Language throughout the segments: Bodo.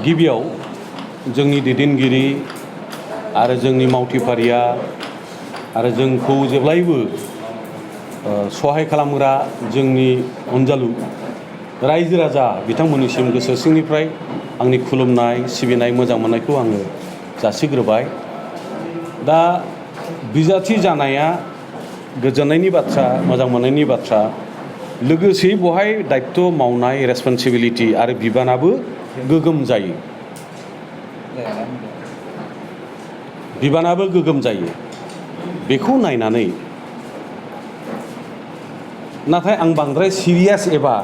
गिबियाव जोंनि दैदेनगिरि आरो जोंनि मावथिफारिया आरो जोंखौ जेब्लायबो सहाय खालामग्रा जोंनि अनजालु रायजो राजा बिथांमोननिसिम गोसो सिंनिफ्राय आंनि खुलुमनाय सिबिनाय मोजां मोननायखौ आङो जासिग्रोबाय। दा बिजाथि जानाया गोजोननायनि बाथ्रा, मोजां मोननायनि बाथ्रा, लोगोसे बहाय दायित्व मावनाय रेसपन्सिबिलिटि आरो बिबानाबो गोगोम जायो। बिबानाबो गोगोम जायो। बेखौ नायनानै नाथाय आं बांद्राय सिरियास एबा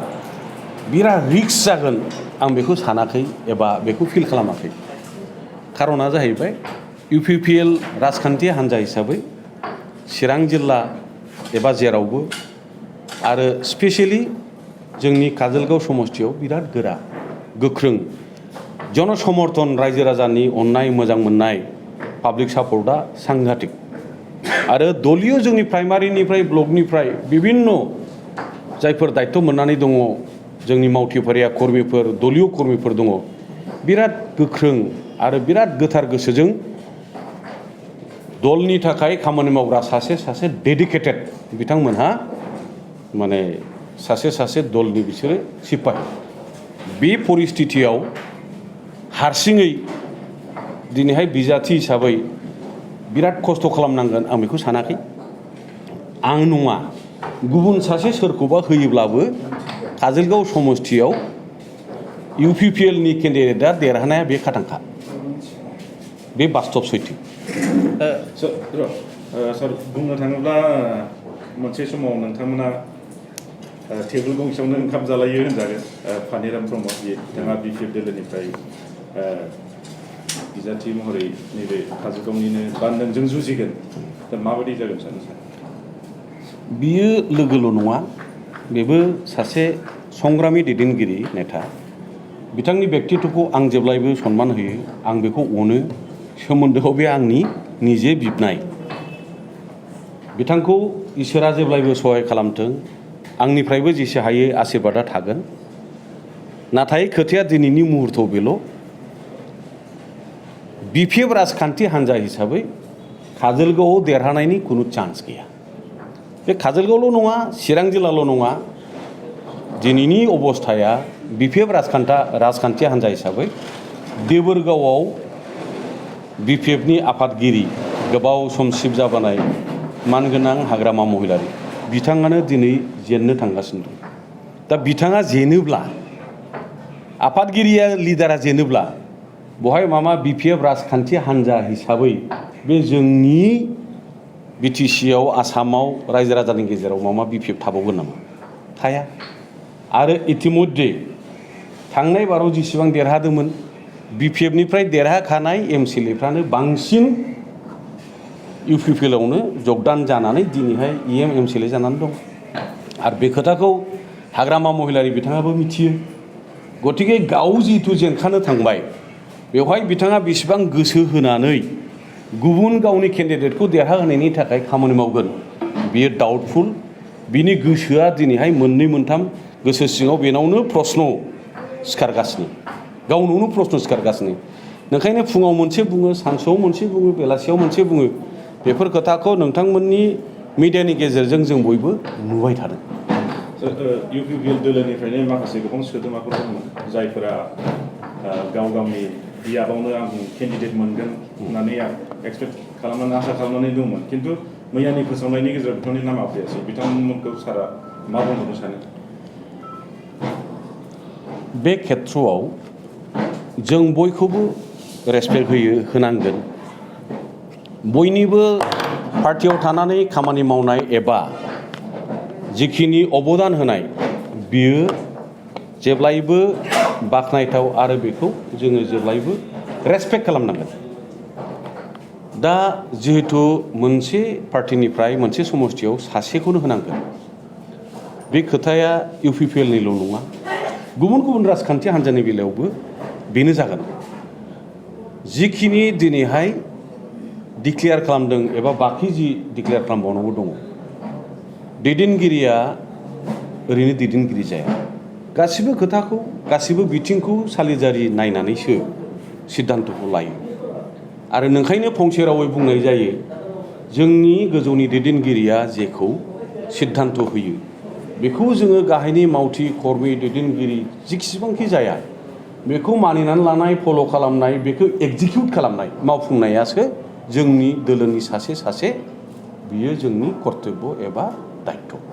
बिराद रिक्स जागोन आं बेखौ सानाखै एबा बेखौ फिल खालामाखै। खारना जाहैबाय UPPL राजखान्थि हान्जा हिसाबै चिरां जिल्ला एबा जेरावबो आरो स्पेसियेलि जोंनि काजोलगाव समस्थियाव बिराद गोरा गोख्रों जनसमर्थन रायजो राजानि अननाय मोजां मोननाय पाब्लिक सापर्टआ सांघातिक आरो दलिय जोंनि प्राइमारिनिफ्राय ब्लकनिफ्राय बिभिन्न जायफोर दायित्व मोननानै दङ जोंनि मावथिफारिया कर्मिफोर दलिय कर्मिफोर दङ बिराद गोख्रों आरो बिराद गोथार गोसोजों दलनि थाखाय खामानि मावग्रा सासे डेडिकेटेड बिथांमोनहा माने सासे दलनि बिसोरो सिपाहि। बे परिस्थितियाव हारसिङै दिनैहाय बिजाथि हिसाबै बिराद खस्थ' खालामनांगोन आं बेखौ सानाखै। आं नङा गुबुन सासे सोरखौबा होयोब्लाबो काजोलगाव समस्थियाव UPPLनि केन्डिडेटआ देरहानाया बे खाथांखा। बे बास्तब सैथो। सार बुंनो थाङोब्ला मोनसे समाव नोंथांमोना टेबोल गंसेयावनो ओंखाम जालायो होनजागोन। फानिराम ब्रह्म बिथाङा BPF दोलोनिफ्राय बिजाथि महरै नैबे काजोलगावनिनो बा नोंजों जुजिगोन। दा माबायदि जागोन सानो सार? बियो लोगोल' नङा, बेबो सासे संग्रामि दैदेनगिरि नेता। बिथांनि व्यक्तित्वखौ आं जेब्लायबो सनमान होयो, आं बेखौ अनो। सोमोन्दोआव बे आंनि निजे बिबनाय। बिथांखौ इसोरा जेब्लायबो सहाय खालामथों, आंनिफ्रायबो जेसे हायो आशीर्बादा थागोन। नाथाय खोथाया दिनैनि मुहुर्तआव बेल' BPF राजखान्थि हान्जा हिसाबै काजोलगावआव देरहानायनि खुनु चान्स गैया। बे काजोलगावल' नङा, चिरां जिल्लाल' नङा, दिनैनि अबस्थाया BPF राजखान्थि हान्जा हिसाबै देबोरगावआव BPFनि आफादगिरि गोबाव सम सिफ जाबोनाय मानगोनां हाग्रामा महिलारि बिथाङानो दिनै जेननो थांगासिनो दं। दा बिथाङा जेनोब्ला, आफादगिरिया लिडारा जेनोब्ला बहाय मामा BPF राजखान्थि हान्जा हिसाबै बे जोंनि BTCआव आसामाव रायजो राजानि गेजेराव मामा BPF थाबावगोन नामा? थाया। आरो इतिमध्य थांनाय बाराव जेसेबां देरहादोंमोन BPFनिफ्राय देरहाखानाय MCLAफ्रानो बांसिन UPPLआवनो जगदान जानानै दिनैहाय EM MCLA जानानै दं। आरो बे खोथाखौ हाग्रामा महिलारि बिथाङाबो मिथियो। गतिके गाव जिहेतु जेनखानो थांबाय बेवहाय बिथाङा बेसेबां गोसो होनानै गुबुन गावनि केन्डिडेटखौ देरहाहोनायनि थाखाय खामानि मावगोन बियो डाउटफुल। बिनि गोसोआ दिनैहाय मोननै मोनथाम गोसो सिङाव बेनावनो प्रश्न सिखारगासिनो, गावनावनो प्रश्न सिखारगासिनो। ओंखायनो फुङाव मोनसे बुङो, सानसुआव मोनसे बुङो, बेलासियाव मोनसे बुङो। बेफोर खोथाखौ नोंथांमोननि मिडियानि गेजेरजों जों बयबो नुबाय थादों। UPPL दोलोनिफ्रायनो माखासे गोबां सोद्रोमाफोर दंमोन जायफोरा गावनि बियाबावनो आं केन्डिडेट मोनगोन होननानै आं एक्सपेक्ट खालामनानै आसा खालामनानै दंमोन। खिन्थु मैयानि फोसावनायनि गेजेराव बिथांनि नामा फैयासै। बिथांमोनखौ सारा मा बुंहरनो सानो? बे खेथ्रआव जों बयखौबो रेसपेक्ट होनांगोन। बयनिबो पार्टियाव थानानै खामानि मावनाय एबा जिखिनि अबदान होनाय बियो जेब्लायबो बाख्नायथाव आरो बेखौ जोङो जेब्लायबो रेसपेक्ट खालामनांगोन। दा जिहेतु मोनसे पार्टिनिफ्राय मोनसे समस्थियाव सासेखौनो होनांगोन, बे खोथाया UPPLनिल' नङा, गुबुन राजखान्थि हान्जानि बेलायावबो बेनो जागोन। जिखिनि दिनैहाय डिक्लेयार खालामदों एबा बाखि जि डिक्लेयार खालामबावनांगौ दङ, दैदेनगिरिया ओरैनो दैदेनगिरि जाया। गासिबो खोथाखौ गासिबो बिथिंखौ सालिजारि नायनानैसो सिद्धान्तखौ लायो आरो नोंखायनो फंसे रावै बुंनाय जायो जोंनि गोजौनि दैदेनगिरिया जेखौ सिद्धान्त होयो बेखौ जोङो गाहायनि मावथि कर्मि दैदेनगिरि जेसेबांखि जाया बेखौ मानिनानै लानाय फल' खालामनाय बेखौ एग्जिकिउट खालामनाय मावफुंनायासो जोंनि दोलोनि सासे बियो जोंनि कर्तब्य एबा दायित्व।